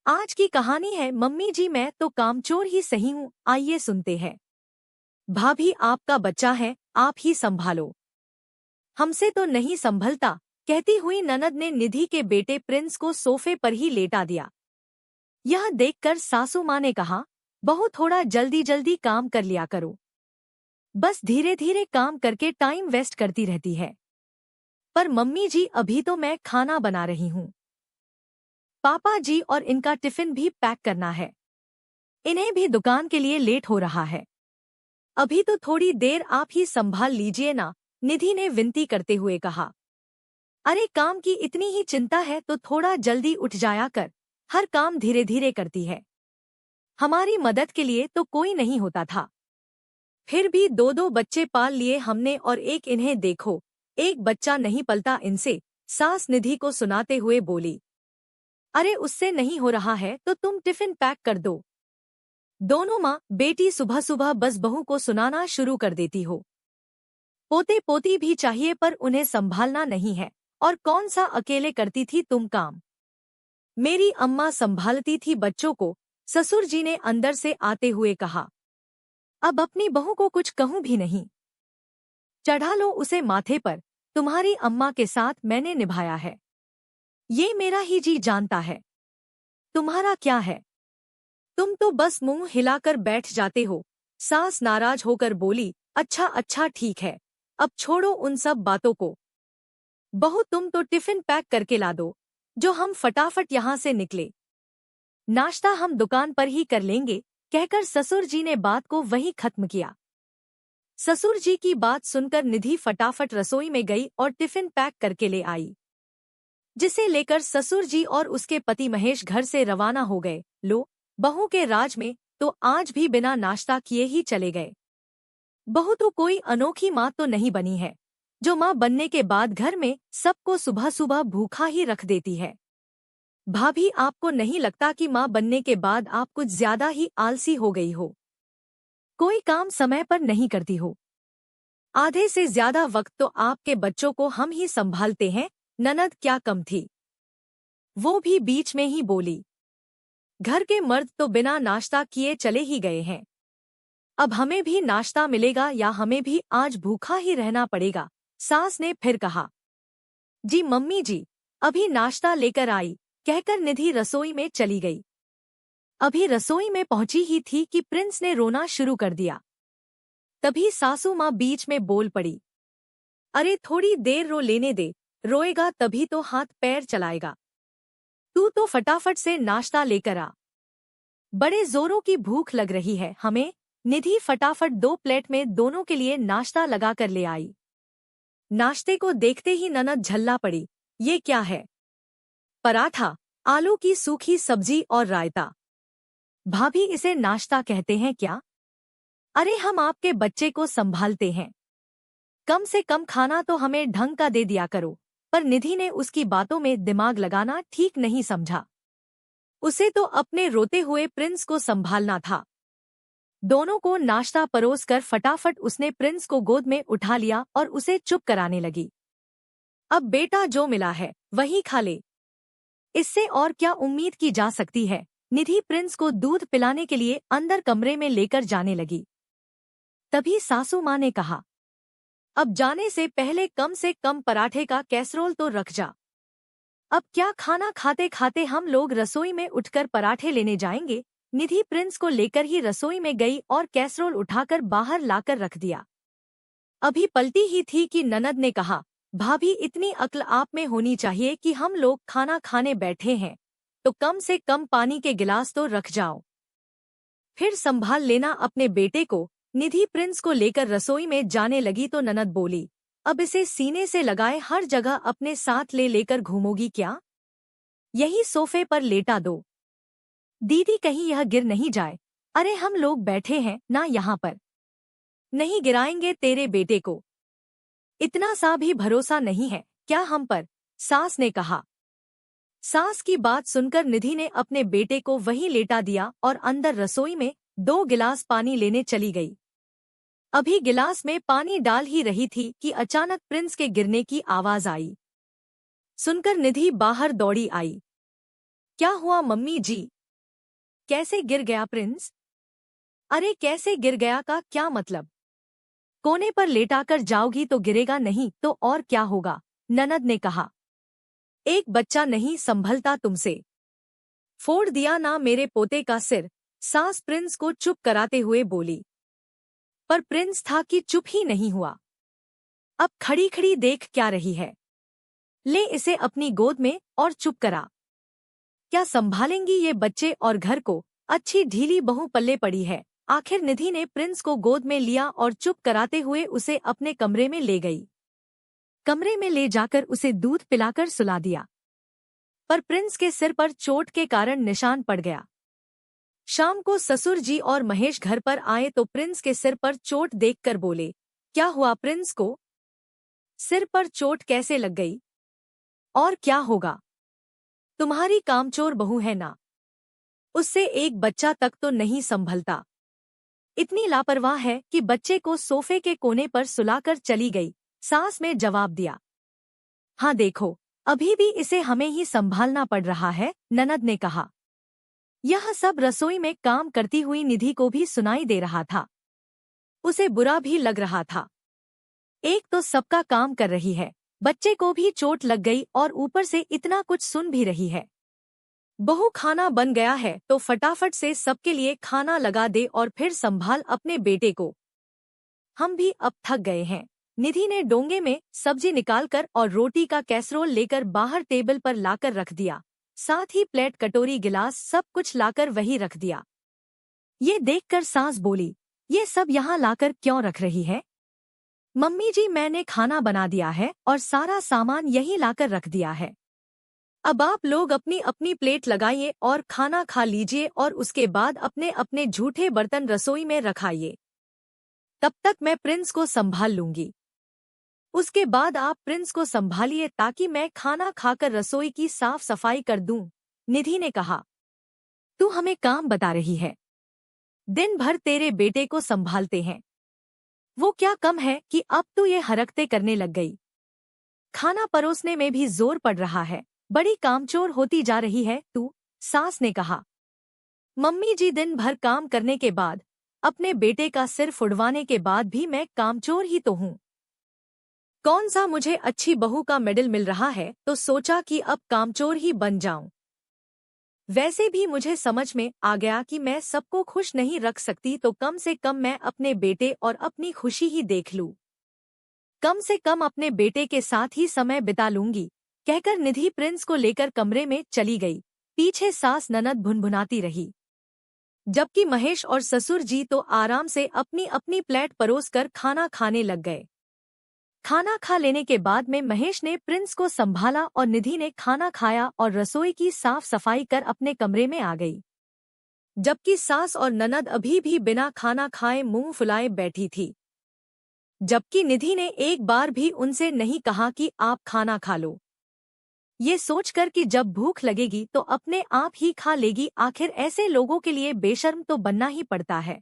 आज की कहानी है मम्मी जी मैं तो कामचोर ही सही हूँ, आइए सुनते हैं। भाभी आपका बच्चा है, आप ही संभालो, हमसे तो नहीं संभलता, कहती हुई ननद ने निधि के बेटे प्रिंस को सोफे पर ही लेटा दिया। यह देखकर सासू माँ ने कहा, बहू थोड़ा जल्दी जल्दी काम कर लिया करो, बस धीरे धीरे काम करके टाइम वेस्ट करती रहती है। पर मम्मी जी अभी तो मैं खाना बना रही हूँ, पापा जी और इनका टिफिन भी पैक करना है, इन्हें भी दुकान के लिए लेट हो रहा है। अभी तो थोड़ी देर आप ही संभाल लीजिए ना, निधि ने विनती करते हुए कहा। अरे काम की इतनी ही चिंता है तो थोड़ा जल्दी उठ जाया कर, हर काम धीरे धीरे करती है, हमारी मदद के लिए तो कोई नहीं होता था, फिर भी दो दो बच्चे पाल लिए हमने और एक इन्हें देखो, एक बच्चा नहीं पलता इनसे, सास निधि को सुनाते हुए बोली। अरे उससे नहीं हो रहा है तो तुम टिफिन पैक कर दो। दोनों माँ बेटी सुबह सुबह बस बहू को सुनाना शुरू कर देती हो, पोते पोती भी चाहिए पर उन्हें संभालना नहीं है, और कौन सा अकेले करती थी तुम काम, मेरी अम्मा संभालती थी बच्चों को, ससुर जी ने अंदर से आते हुए कहा। अब अपनी बहू को कुछ कहूं भी नहीं, चढ़ा लो उसे माथे पर, तुम्हारी अम्मा के साथ मैंने निभाया है, ये मेरा ही जी जानता है, तुम्हारा क्या है, तुम तो बस मुंह हिलाकर बैठ जाते हो। सास नाराज होकर बोली, अच्छा अच्छा ठीक है, अब छोड़ो उन सब बातों को, बहू तुम तो टिफिन पैक करके ला दो, जो हम फटाफट यहाँ से निकले, नाश्ता हम दुकान पर ही कर लेंगे, कहकर ससुर जी ने बात को वहीं खत्म किया। ससुर जी की बात सुनकर निधि फटाफट रसोई में गई और टिफिन पैक करके ले आई, जिसे लेकर ससुर जी और उसके पति महेश घर से रवाना हो गए। लो, बहू के राज में तो आज भी बिना नाश्ता किए ही चले गए। बहू तो कोई अनोखी माँ तो नहीं बनी है, जो माँ बनने के बाद घर में सबको सुबह सुबह भूखा ही रख देती है। भाभी आपको नहीं लगता कि माँ बनने के बाद आप कुछ ज्यादा ही आलसी हो गई हो, कोई काम समय पर नहीं करती हो, आधे से ज्यादा वक्त तो आपके बच्चों को हम ही संभालते हैं। ननद क्या कम थी, वो भी बीच में ही बोली, घर के मर्द तो बिना नाश्ता किए चले ही गए हैं, अब हमें भी नाश्ता मिलेगा या हमें भी आज भूखा ही रहना पड़ेगा। सास ने फिर कहा, जी मम्मी जी, अभी नाश्ता लेकर आई, कहकर निधि रसोई में चली गई। अभी रसोई में पहुंची ही थी कि प्रिंस ने रोना शुरू कर दिया। तभी सासू माँ बीच में बोल पड़ी, अरे थोड़ी देर रो लेने दे, रोएगा तभी तो हाथ पैर चलाएगा, तू तो फटाफट से नाश्ता लेकर आ, बड़े जोरों की भूख लग रही है हमें। निधि फटाफट 2 प्लेट में दोनों के लिए नाश्ता लगा कर ले आई। नाश्ते को देखते ही ननद झल्ला पड़ी, ये क्या है, पराठा, आलू की सूखी सब्जी और रायता, भाभी इसे नाश्ता कहते हैं क्या? अरे हम आपके बच्चे को संभालते हैं, कम से कम खाना तो हमें ढंग का दे दिया करो। पर निधि ने उसकी बातों में दिमाग लगाना ठीक नहीं समझा, उसे तो अपने रोते हुए प्रिंस को संभालना था। दोनों को नाश्ता परोसकर फटाफट उसने प्रिंस को गोद में उठा लिया और उसे चुप कराने लगी। अब बेटा जो मिला है वही खा ले, इससे और क्या उम्मीद की जा सकती है। निधि प्रिंस को दूध पिलाने के लिए अंदर कमरे में लेकर जाने लगी। तभी सासू माँ ने कहा, अब जाने से पहले कम से कम पराठे का कैसरोल तो रख जा, अब क्या खाना खाते खाते हम लोग रसोई में उठकर पराठे लेने जाएंगे। निधि प्रिंस को लेकर ही रसोई में गई और कैसरोल उठाकर बाहर लाकर रख दिया। अभी पलटी ही थी कि ननद ने कहा, भाभी इतनी अक्ल आप में होनी चाहिए कि हम लोग खाना खाने बैठे हैं तो कम से कम पानी के गिलास तो रख जाओ, फिर संभाल लेना अपने बेटे को। निधि प्रिंस को लेकर रसोई में जाने लगी तो ननद बोली, अब इसे सीने से लगाए हर जगह अपने साथ ले लेकर घूमोगी क्या, यही सोफे पर लेटा दो, दीदी कहीं यह गिर नहीं जाए। अरे हम लोग बैठे हैं ना यहाँ पर, नहीं गिराएंगे तेरे बेटे को, इतना सा भी भरोसा नहीं है क्या हम पर, सास ने कहा। सास की बात सुनकर निधि ने अपने बेटे को वहीं लेटा दिया और अंदर रसोई में 2 गिलास पानी लेने चली गई। अभी गिलास में पानी डाल ही रही थी कि अचानक प्रिंस के गिरने की आवाज आई। सुनकर निधि बाहर दौड़ी आई, क्या हुआ मम्मी जी, कैसे गिर गया प्रिंस? अरे कैसे गिर गया का क्या मतलब? कोने पर लेटाकर जाओगी तो गिरेगा नहीं तो और क्या होगा? ननद ने कहा। एक बच्चा नहीं संभलता तुमसे। फोड़ दिया ना मेरे पोते का सिर, सास प्रिंस को चुप कराते हुए बोली। पर प्रिंस था कि चुप ही नहीं हुआ। अब खड़ी खड़ी देख क्या रही है? ले इसे अपनी गोद में और चुप करा। क्या संभालेंगी ये बच्चे और घर को? अच्छी ढीली बहू पल्ले पड़ी है। आखिर निधि ने प्रिंस को गोद में लिया और चुप कराते हुए उसे अपने कमरे में ले गई। कमरे में ले जाकर उसे दूध पिलाकर सुला दिया। पर प्रिंस के सिर पर चोट के कारण निशान पड़ गया। शाम को ससुर जी और महेश घर पर आए तो प्रिंस के सिर पर चोट देखकर बोले, क्या हुआ प्रिंस को? सिर पर चोट कैसे लग गई? और क्या होगा? तुम्हारी कामचोर बहू है ना, उससे एक बच्चा तक तो नहीं संभलता। इतनी लापरवाह है कि बच्चे को सोफे के कोने पर सुलाकर चली गई। सास ने जवाब दिया। हाँ देखो, अभी भी इसे हमें ही संभालना पड़ रहा है, ननद ने कहा। यह सब रसोई में काम करती हुई निधि को भी सुनाई दे रहा था। उसे बुरा भी लग रहा था। एक तो सबका काम कर रही है, बच्चे को भी चोट लग गई और ऊपर से इतना कुछ सुन भी रही है। बहू खाना बन गया है तो फटाफट से सबके लिए खाना लगा दे और फिर संभाल अपने बेटे को। हम भी अब थक गए हैं। निधि ने डोंगे में सब्जी निकालकर और रोटी का कैसरोल लेकर बाहर टेबल पर लाकर रख दिया। साथ ही प्लेट कटोरी गिलास सब कुछ लाकर वही रख दिया। ये देखकर सास बोली, ये सब यहाँ लाकर क्यों रख रही है? मम्मी जी मैंने खाना बना दिया है और सारा सामान यहीं लाकर रख दिया है। अब आप लोग अपनी अपनी प्लेट लगाइए और खाना खा लीजिए और उसके बाद अपने अपने झूठे बर्तन रसोई में रखाइए। तब तक मैं प्रिंस को संभाल लूंगी। उसके बाद आप प्रिंस को संभालिए ताकि मैं खाना खाकर रसोई की साफ सफाई कर दूं। निधि ने कहा, तू हमें काम बता रही है? दिन भर तेरे बेटे को संभालते हैं, वो क्या कम है कि अब तू ये हरकतें करने लग गई? खाना परोसने में भी जोर पड़ रहा है, बड़ी कामचोर होती जा रही है तू, सास ने कहा। मम्मी जी दिन भर काम करने के बाद, अपने बेटे का सिर फुड़वाने के बाद भी मैं कामचोर ही तो हूँ। कौन सा मुझे अच्छी बहू का मेडल मिल रहा है तो सोचा कि अब कामचोर ही बन जाऊं। वैसे भी मुझे समझ में आ गया कि मैं सबको खुश नहीं रख सकती तो कम से कम मैं अपने बेटे और अपनी खुशी ही देख लूं। कम से कम अपने बेटे के साथ ही समय बिता लूंगी, कहकर निधि प्रिंस को लेकर कमरे में चली गई। पीछे सास ननद भुनभुनाती रही, जबकि महेश और ससुर जी तो आराम से अपनी अपनी प्लेट परोसकर खाना खाने लग गए। खाना खा लेने के बाद में महेश ने प्रिंस को संभाला और निधि ने खाना खाया और रसोई की साफ सफाई कर अपने कमरे में आ गई, जबकि सास और ननद अभी भी बिना खाना खाए मुंह फुलाए बैठी थी। जबकि निधि ने एक बार भी उनसे नहीं कहा कि आप खाना खा लो, ये सोचकर कि जब भूख लगेगी तो अपने आप ही खा लेगी। आखिर ऐसे लोगों के लिए बेशर्म तो बनना ही पड़ता है।